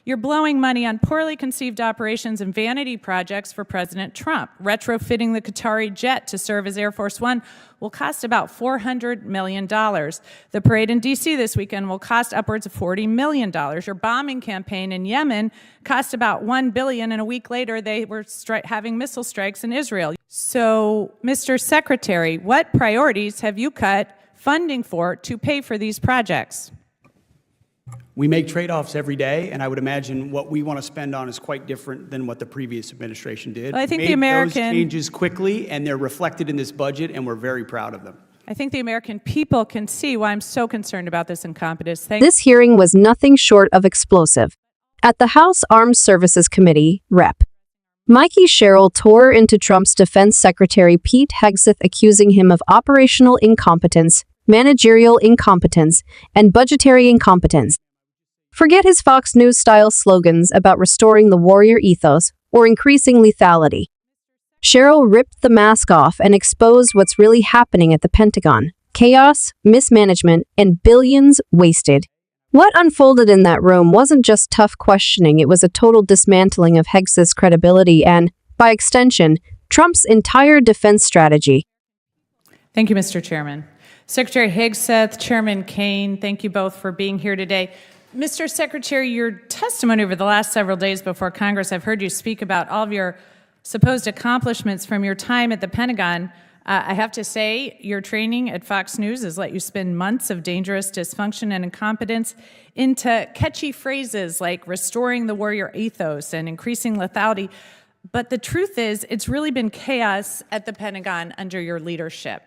You're blowing money on poorly conceived operations and vanity projects for President Trump. Retrofitting the Qatari jet to serve as Air Force One will cost about $400 million. The parade in D.C. this weekend will cost upwards of $40 million. Your bombing campaign in Yemen cost about $1 billion, and a week later they were having missile strikes in Israel. So, Mr. Secretary, what priorities have you cut funding for to pay for these projects? We make trade-offs every day, and I would imagine what we want to spend on is quite different than what the previous administration did. Well, I think Made the American those changes quickly, and they're reflected in this budget, and we're very proud of them. I think the American people can see why I'm so concerned about this incompetence. This hearing was nothing short of explosive. At the House Armed Services Committee, Rep. Mikie Sherrill tore into Trump's Defense Secretary Pete Hegseth, accusing him of operational incompetence, managerial incompetence, and budgetary incompetence. Forget his Fox News-style slogans about restoring the warrior ethos or increasing lethality. Sherrill ripped the mask off and exposed what's really happening at the Pentagon: chaos, mismanagement, and billions wasted. What unfolded in that room wasn't just tough questioning, it was a total dismantling of Hegseth's credibility and, by extension, Trump's entire defense strategy. Thank you, Mr. Chairman. Secretary Hegseth, Chairman Kane, thank you both for being here today. Mr. Secretary, your testimony over the last several days before Congress, I've heard you speak about all of your supposed accomplishments from your time at the Pentagon. I have to say, your training at Fox News has let you spin months of dangerous dysfunction and incompetence into catchy phrases like restoring the warrior ethos and increasing lethality. But the truth is, it's really been chaos at the Pentagon under your leadership.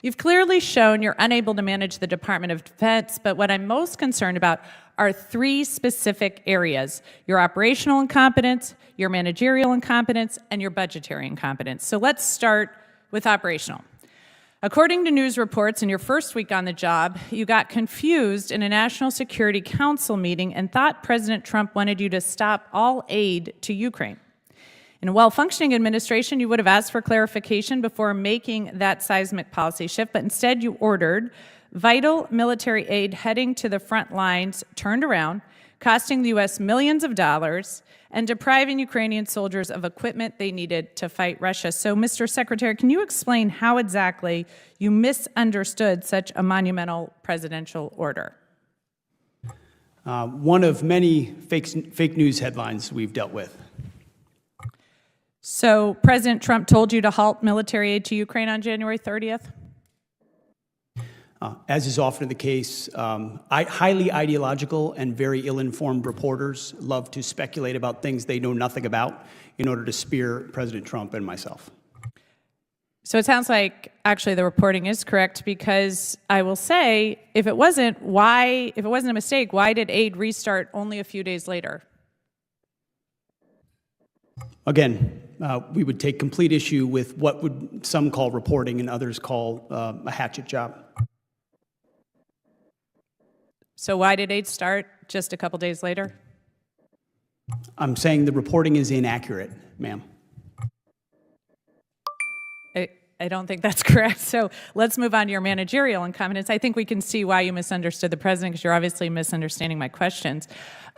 You've clearly shown you're unable to manage the Department of Defense, but what I'm most concerned about are three specific areas: your operational incompetence, your managerial incompetence, and your budgetary incompetence. So let's start with operational. According to news reports, in your first week on the job, you got confused in a National Security Council meeting and thought President Trump wanted you to stop all aid to Ukraine. In a well-functioning administration, you would have asked for clarification before making that seismic policy shift, but instead you ordered vital military aid heading to the front lines turned around, costing the U.S. millions of dollars and depriving Ukrainian soldiers of equipment they needed to fight Russia. So, Mr. Secretary, can you explain how exactly you misunderstood such a monumental presidential order? One of many fake news headlines we've dealt with. So, President Trump told you to halt military aid to Ukraine on January 30th? As is often the case, highly ideological and very ill-informed reporters love to speculate about things they know nothing about in order to spear President Trump and myself. So it sounds like actually the reporting is correct, because I will say, if it wasn't a mistake, why did aid restart only a few days later? Again, we would take complete issue with what would some call reporting and others call a hatchet job. So why did aid start just a couple days later? I'm saying the reporting is inaccurate, ma'am. I don't think that's correct. So let's move on to your managerial incompetence. I think we can see why you misunderstood the president, because you're obviously misunderstanding my questions.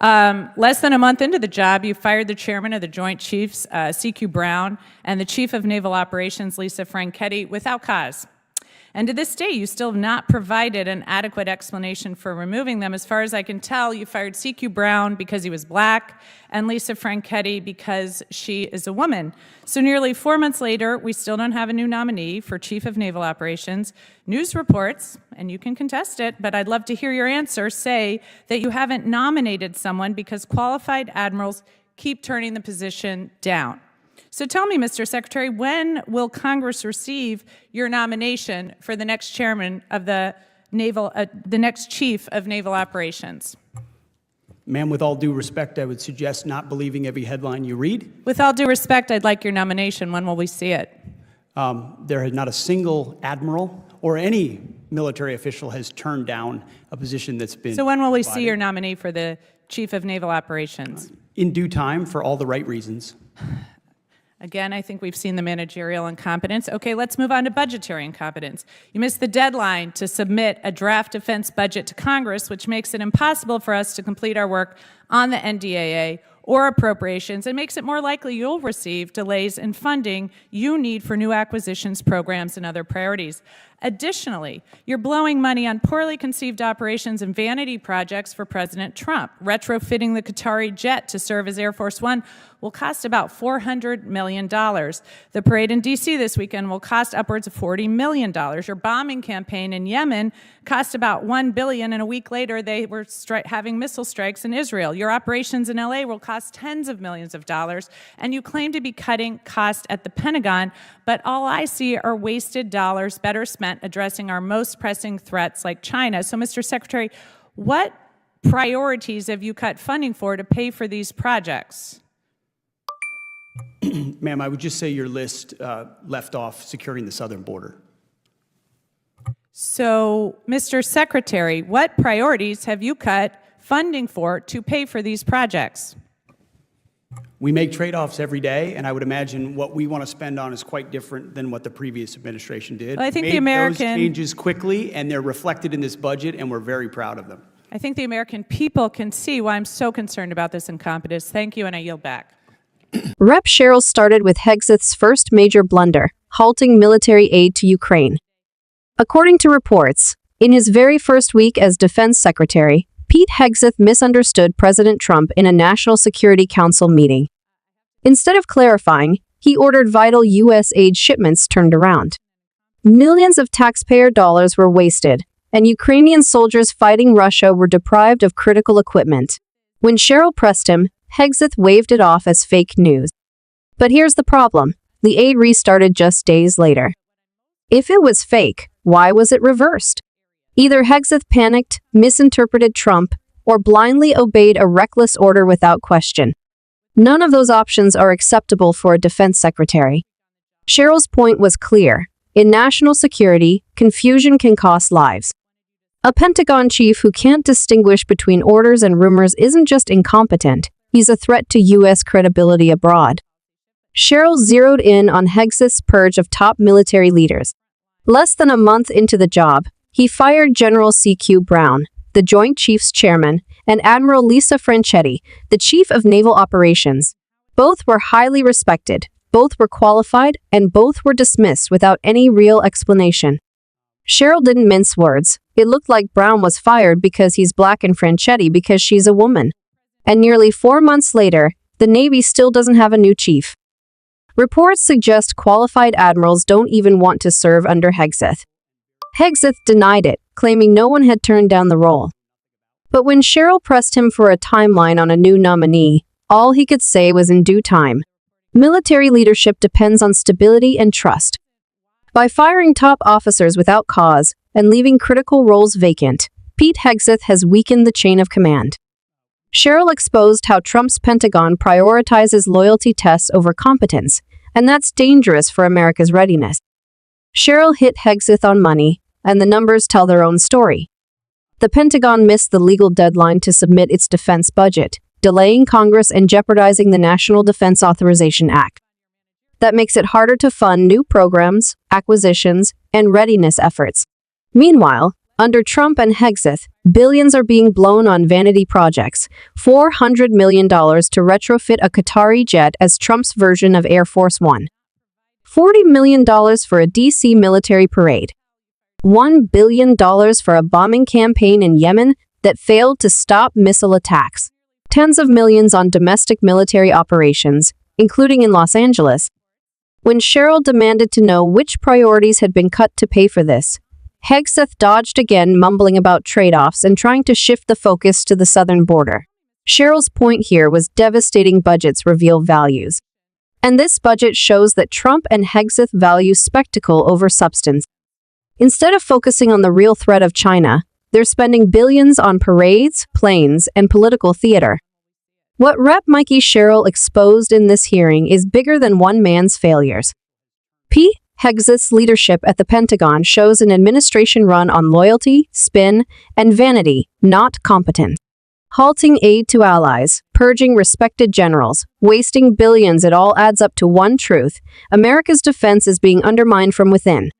Less than a month into the job, you fired the chairman of the Joint Chiefs, C.Q. Brown, and the chief of naval operations, Lisa Franchetti, without cause. And to this day, you still have not provided an adequate explanation for removing them. As far as I can tell, you fired C.Q. Brown because he was black and Lisa Franchetti because she is a woman. So nearly 4 months later, we still don't have a new nominee for Chief of Naval Operations. News reports, and you can contest it, but I'd love to hear your answer, say that you haven't nominated someone because qualified admirals keep turning the position down. So tell me, Mr. Secretary, when will Congress receive your nomination for the next chairman of the next chief of naval operations? Ma'am, with all due respect, I would suggest not believing every headline you read. With all due respect, I'd like your nomination. When will we see it? There has not a single admiral or any military official has turned down a position that's been So when will we provided. see your nominee for the chief of naval operations? In due time, for all the right reasons. Again, I think we've seen the managerial incompetence. Okay, let's move on to budgetary incompetence. You missed the deadline to submit a draft defense budget to Congress, which makes it impossible for us to complete our work on the NDAA or appropriations, and makes it more likely you'll receive delays in funding you need for new acquisitions, programs, and other priorities. Additionally, you're blowing money on poorly conceived operations and vanity projects for President Trump. Retrofitting the Qatari jet to serve as Air Force One will cost about $400 million. The parade in D.C. this weekend will cost upwards of $40 million. Your bombing campaign in Yemen cost about $1 billion, and a week later they were having missile strikes in Israel. Your operations in L.A. will cost tens of millions of dollars, and you claim to be cutting costs at the Pentagon, but all I see are wasted dollars better spent addressing our most pressing threats like China. So, Mr. Secretary, what priorities have you cut funding for to pay for these projects? Ma'am, I would just say your list left off securing the southern border. So, Mr. Secretary, what priorities have you cut funding for to pay for these projects? We make trade-offs every day, and I would imagine what we want to spend on is quite different than what the previous administration did. Well, I think Made the American those changes quickly, and they're reflected in this budget, and we're very proud of them. I think the American people can see why I'm so concerned about this incompetence. Thank you, and I yield back. Rep. Sherrill started with Hegseth's first major blunder, halting military aid to Ukraine. According to reports, in his very first week as Defense Secretary, Pete Hegseth misunderstood President Trump in a National Security Council meeting. Instead of clarifying, he ordered vital U.S. aid shipments turned around. Millions of taxpayer dollars were wasted, and Ukrainian soldiers fighting Russia were deprived of critical equipment. When Sherrill pressed him, Hegseth waved it off as fake news. But here's the problem. The aid restarted just days later. If it was fake, why was it reversed? Either Hegseth panicked, misinterpreted Trump, or blindly obeyed a reckless order without question. None of those options are acceptable for a defense secretary. Sherrill's point was clear. In national security, confusion can cost lives. A Pentagon chief who can't distinguish between orders and rumors isn't just incompetent, he's a threat to U.S. credibility abroad. Sherrill zeroed in on Hegseth's purge of top military leaders. Less than a month into the job, he fired General C.Q. Brown, the Joint Chiefs Chairman, and Admiral Lisa Franchetti, the Chief of Naval Operations. Both were highly respected, both were qualified, and both were dismissed without any real explanation. Sherrill didn't mince words. It looked like Brown was fired because he's black and Franchetti because she's a woman. And nearly 4 months later, the Navy still doesn't have a new chief. Reports suggest qualified admirals don't even want to serve under Hegseth. Hegseth denied it, claiming no one had turned down the role. But when Sherrill pressed him for a timeline on a new nominee, all he could say was in due time. Military leadership depends on stability and trust. By firing top officers without cause and leaving critical roles vacant, Pete Hegseth has weakened the chain of command. Sherrill exposed how Trump's Pentagon prioritizes loyalty tests over competence, and that's dangerous for America's readiness. Sherrill hit Hegseth on money, and the numbers tell their own story. The Pentagon missed the legal deadline to submit its defense budget, delaying Congress and jeopardizing the National Defense Authorization Act. That makes it harder to fund new programs, acquisitions, and readiness efforts. Meanwhile, under Trump and Hegseth, billions are being blown on vanity projects, $400 million to retrofit a Qatari jet as Trump's version of Air Force One, $40 million for a D.C. military parade, $1 billion for a bombing campaign in Yemen that failed to stop missile attacks, tens of millions on domestic military operations, including in Los Angeles. When Sherrill demanded to know which priorities had been cut to pay for this, Hegseth dodged again, mumbling about trade-offs and trying to shift the focus to the southern border. Sherrill's point here was devastating budgets reveal values. And this budget shows that Trump and Hegseth value spectacle over substance. Instead of focusing on the real threat of China, they're spending billions on parades, planes, and political theater. What Rep. Mikie Sherrill exposed in this hearing is bigger than one man's failures. Pete Hegseth's leadership at the Pentagon shows an administration run on loyalty, spin, and vanity, not competence. halting aid to allies, purging respected generals, wasting billions. It all adds up to one truth: America's defense is being undermined from within.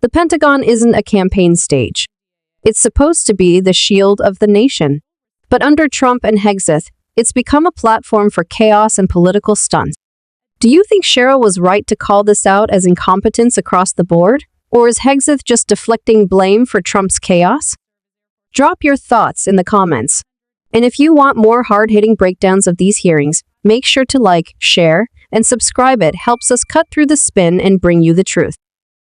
The Pentagon isn't a campaign stage. It's supposed to be the shield of the nation. But under Trump and Hegseth, it's become a platform for chaos and political stunts. Do you think Sherrill was right to call this out as incompetence across the board? Or is Hegseth just deflecting blame for Trump's chaos? Drop your thoughts in the comments. And if you want more hard-hitting breakdowns of these hearings, make sure to like, share, and subscribe. It helps us cut through the spin and bring you the truth.